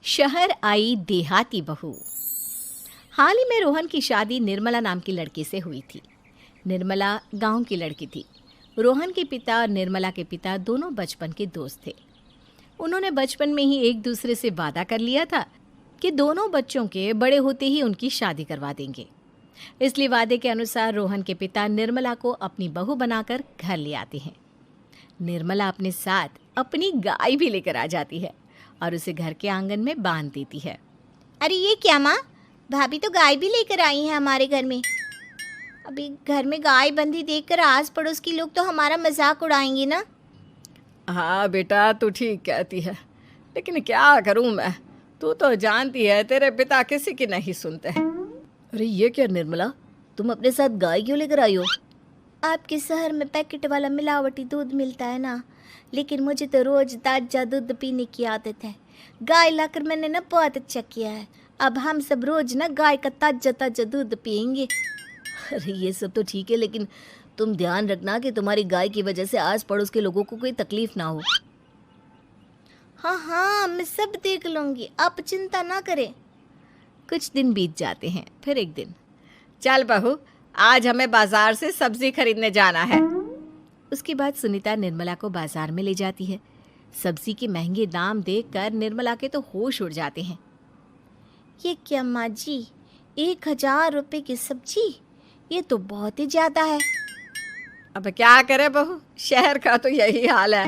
शहर आई देहाती बहू। हाल ही में रोहन की शादी निर्मला नाम की लड़की से हुई थी। निर्मला गांव की लड़की थी। रोहन के पिता और निर्मला के पिता दोनों बचपन के दोस्त थे। उन्होंने बचपन में ही एक दूसरे से वादा कर लिया था कि दोनों बच्चों के बड़े होते ही उनकी शादी करवा देंगे। इसलिए वादे के अनुसार रोहन के पिता निर्मला को अपनी बहू बनाकर घर ले आते हैं। निर्मला अपने साथ अपनी गाय भी लेकर आ जाती है और उसे घर के आंगन में बांध देती है। अरे ये क्या माँ, भाभी तो गाय भी लेकर आई हैं हमारे घर में। अभी घर में गाय बंधी देखकर आस पड़ोस के लोग तो हमारा मजाक उड़ाएंगे ना। हाँ बेटा, तू ठीक कहती है, लेकिन क्या करूँ मैं। तू तो जानती है तेरे पिता किसी की नहीं सुनते हैं। अरे ये क्या निर्मला, तुम अपने साथ गाय क्यों लेकर आई हो? आपके शहर में पैकेट वाला मिलावटी दूध मिलता है ना, लेकिन मुझे तो रोज ताजा दूध पीने की आदत है। गाय लाकर मैंने ना बहुत अच्छा किया है। अब हम सब रोज ना गाय का ताजा ताजा दूध पियेंगे। अरे ये सब तो ठीक है, लेकिन तुम ध्यान रखना कि तुम्हारी गाय की वजह से आस पड़ोस के लोगों को कोई तकलीफ ना हो। हाँ हाँ, मैं सब देख लूँगी, आप चिंता ना करें। कुछ दिन बीत जाते हैं। फिर एक दिन, चल बहू, आज हमें बाजार से सब्जी खरीदने जाना है। उसके बाद सुनीता निर्मला को बाजार में ले जाती है। सब्जी के महंगे दाम देखकर निर्मला के तो होश उड़ जाते हैं। ये क्या माँ जी, 1000 रुपये की सब्जी, ये तो बहुत ही ज़्यादा है। अब क्या करे बहू, शहर का तो यही हाल है।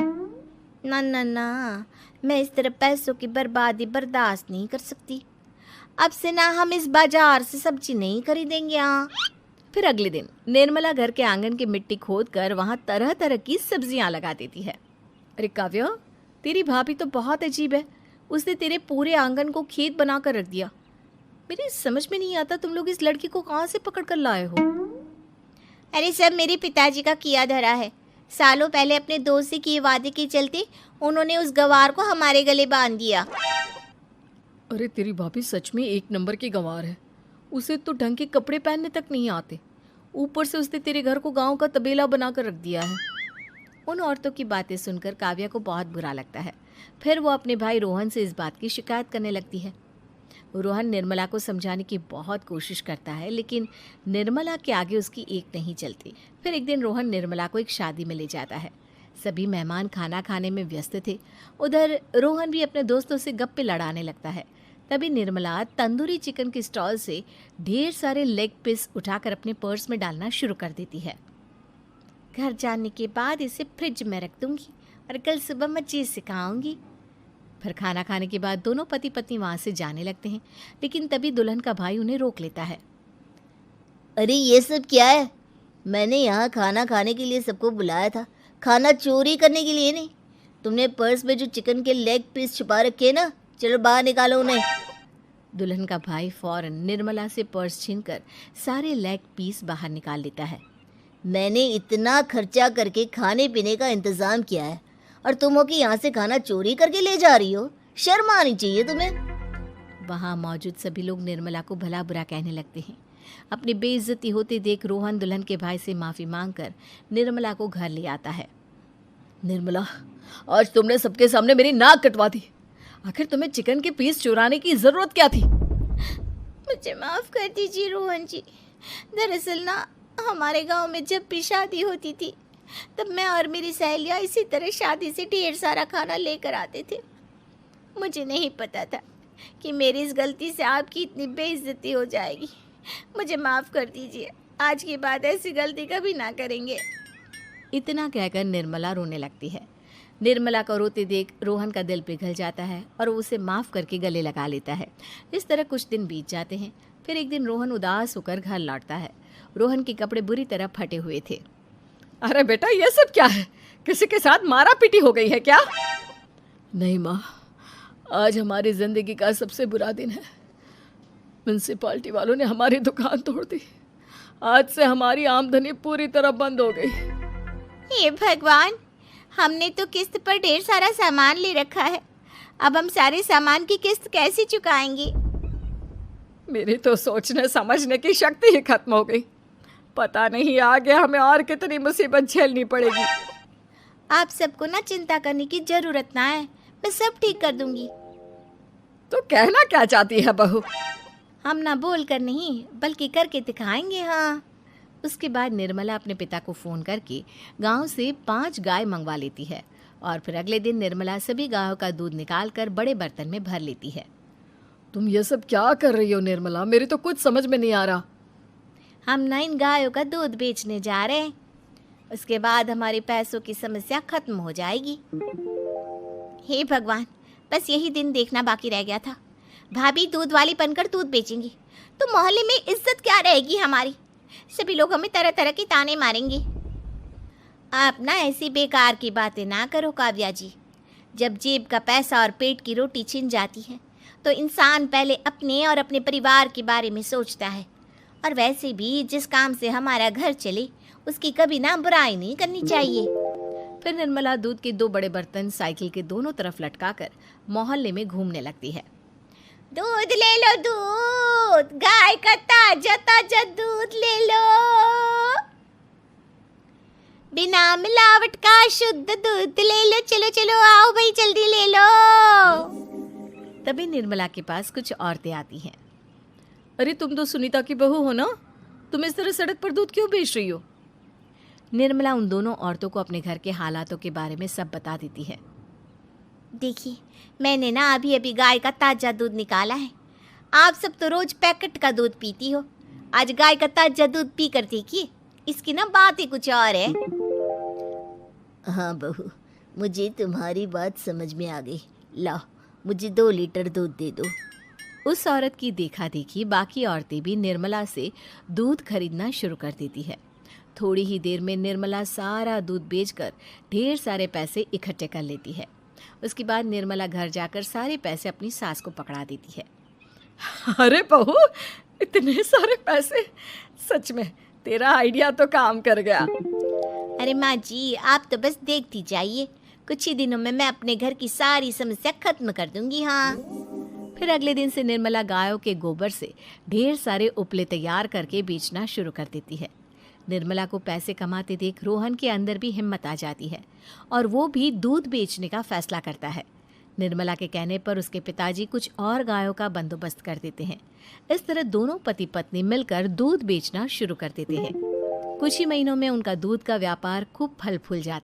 ना ना ना, मैं इस तरह पैसों की बर्बादी बर्दाश्त नहीं कर सकती। अब से ना हम इस बाजार से सब्जी नहीं खरीदेंगे। हाँ। फिर अगले दिन निर्मला घर के आंगन की मिट्टी खोद कर वहाँ तरह तरह की सब्जियाँ लगा देती है। अरे काव्या, तेरी भाभी तो बहुत अजीब है। उसने तेरे पूरे आंगन को खेत बना कर रख दिया। मेरी समझ में नहीं आता तुम लोग इस लड़की को कहाँ से पकड़ कर लाए हो। अरे सब मेरे पिताजी का किया धरा है। सालों पहले अपने दोस्त से किए वादे के चलते उन्होंने उस गवार को हमारे गले बांध दिया। अरे तेरी भाभी सच में एक नंबर की गंवार है। उसे तो ढंग के कपड़े पहनने तक नहीं आते, ऊपर से उसने तेरे घर को गांव का तबेला बनाकर रख दिया है। उन औरतों की बातें सुनकर काव्या को बहुत बुरा लगता है। फिर वो अपने भाई रोहन से इस बात की शिकायत करने लगती है। रोहन निर्मला को समझाने की बहुत कोशिश करता है, लेकिन निर्मला के आगे उसकी एक नहीं चलती। फिर एक दिन रोहन निर्मला को एक शादी में ले जाता है। सभी मेहमान खाना खाने में व्यस्त थे। उधर रोहन भी अपने दोस्तों से गप्पे लड़ाने लगता है। तभी निर्मला तंदूरी चिकन के स्टॉल से ढेर सारे लेग पीस उठाकर अपने पर्स में डालना शुरू कर देती है। घर जाने के बाद इसे फ्रिज में रख दूंगी और कल सुबह मैं चीज़ सिखाऊंगी। फिर खाना खाने के बाद दोनों पति पत्नी वहाँ से जाने लगते हैं, लेकिन तभी दुल्हन का भाई उन्हें रोक लेता है। अरे ये सब क्या है? मैंने यहाँ खाना खाने के लिए सबको बुलाया था, खाना चोरी करने के लिए नहीं। तुमने पर्स में जो चिकन के लेग पीस छुपा रखे ना, चलो बाहर निकालो उन्हें। दुल्हन का भाई फौरन निर्मला से पर्स छीनकर सारे लेग पीस बाहर निकाल लेता है। मैंने इतना खर्चा करके खाने पीने का इंतज़ाम किया है और तुम हो कि यहाँ से खाना चोरी करके ले जा रही हो। शर्म आनी चाहिए तुम्हें। वहाँ मौजूद सभी लोग निर्मला को भला बुरा कहने लगते हैं। अपनी बेइज्जती होते देख रोहन दुल्हन के भाई से माफ़ी मांगकर निर्मला को घर ले आता है। निर्मला, आज तुमने सबके सामने मेरी नाक कटवा दी। आखिर तुम्हें चिकन के पीस चुराने की ज़रूरत क्या थी? मुझे माफ़ कर दीजिए रोहन जी। दरअसल ना, हमारे गांव में जब भी शादी होती थी तब मैं और मेरी सहेलियाँ इसी तरह शादी से ढेर सारा खाना लेकर आते थे। मुझे नहीं पता था कि मेरी इस गलती से आपकी इतनी बेइज्जती हो जाएगी। मुझे माफ़ कर दीजिए, आज के बाद ऐसी गलती कभी ना करेंगे। इतना कहकर निर्मला रोने लगती है। निर्मला को रोते देख रोहन का दिल पिघल जाता है और वो उसे माफ़ करके गले लगा लेता है। इस तरह कुछ दिन बीत जाते हैं। फिर एक दिन रोहन उदास होकर घर लौटता है। रोहन के कपड़े बुरी तरह फटे हुए थे। अरे बेटा, ये सब क्या है? किसी के साथ मारा पीटी हो गई है क्या? नहीं माँ, आज हमारी ज़िंदगी का सबसे बुरा दिन है। म्यूनसिपालिटी वालों ने हमारी दुकान तोड़ दी। आज से हमारी आमदनी पूरी तरह बंद हो गई। हे भगवान, हमने तो किस्त पर ढेर सारा सामान ले रखा है। अब हम सारे सामान की किस्त कैसे चुकाएंगे? मेरी तो सोचने समझने की शक्ति ही खत्म हो गई। पता नहीं आगे हमें और कितनी मुसीबत झेलनी पड़ेगी। आप सबको ना चिंता करने की ज़रूरत ना है, मैं सब ठीक कर दूंगी। तो कहना क्या चाहती है बहू? हम ना बोल कर नहीं बल्कि करके दिखाएंगे। हाँ। उसके बाद निर्मला अपने पिता को फ़ोन करके गांव से 5 गाय मंगवा लेती है और फिर अगले दिन निर्मला सभी गायों का दूध निकाल कर बड़े बर्तन में भर लेती है। तुम ये सब क्या कर रही हो निर्मला? मेरी तो कुछ समझ में नहीं आ रहा। हम ना इन गायों का दूध बेचने जा रहे हैं, उसके बाद हमारे पैसों की समस्या खत्म हो जाएगी। हे भगवान, बस यही दिन देखना बाकी रह गया था। भाभी दूध वाली बनकर दूध बेचेंगी तो मोहल्ले में इज्जत क्या रहेगी हमारी? सभी लोग हमें तरह तरह के ताने मारेंगे। आप ना ऐसी बेकार की बातें ना करो काव्या जी। जब जेब का पैसा और पेट की रोटी छिन जाती है तो इंसान पहले अपने और अपने परिवार के बारे में सोचता है। और वैसे भी जिस काम से हमारा घर चले उसकी कभी ना बुराई नहीं करनी चाहिए। फिर निर्मला दूध के 2 बड़े बर्तन साइकिल के दोनों तरफ लटकाकर मोहल्ले में घूमने लगती है। दूध ले लो, दूध, गाय का ताजा ताजा दूध ले लो, बिना मिलावट का शुद्ध दूध ले लो। चलो चलो आओ भाई, जल्दी ले लो। तभी निर्मला के पास कुछ औरतें आती हैं। अरे तुम तो सुनीता की बहू हो ना, तुम इस तरह सड़क पर दूध क्यों बेच रही हो? निर्मला उन दोनों औरतों को अपने घर के हालातों के बारे में सब बता देती है। देखिए, मैंने ना अभी अभी गाय का ताजा दूध निकाला है। आप सब तो रोज पैकेट का दूध पीती हो, आज गाय का ताजा दूध पी कर देखिए, इसकी ना बात ही कुछ और है। हाँ बहू, मुझे तुम्हारी बात समझ में आ गई। लाओ, मुझे 2 लीटर दूध दे दो। उस औरत की देखा देखी बाकी औरतें भी निर्मला से दूध खरीदना शुरू कर देती है। थोड़ी ही देर में निर्मला सारा दूध बेचकर ढेर सारे पैसे इकट्ठे कर लेती है। उसके बाद निर्मला घर जाकर सारे पैसे अपनी सास को पकड़ा देती है। अरे बहू, इतने सारे पैसे! सच में तेरा आइडिया तो काम कर गया। अरे माँ जी, आप तो बस देखती जाइए, कुछ ही दिनों में मैं अपने घर की सारी समस्या खत्म कर दूंगी। हाँ। फिर अगले दिन से निर्मला गायों के गोबर से ढेर सारे उपले तैयार करके बेचना शुरू कर देती है। निर्मला को पैसे कमाते देख रोहन के अंदर भी हिम्मत आ जाती है और वो भी दूध बेचने का फैसला करता है। निर्मला के कहने पर उसके पिताजी कुछ और गायों का बंदोबस्त कर देते हैं। इस तरह दोनों पति पत्नी मिलकर दूध बेचना शुरू कर देते हैं। कुछ ही महीनों में उनका दूध का व्यापार खूब फल फूल जाता है।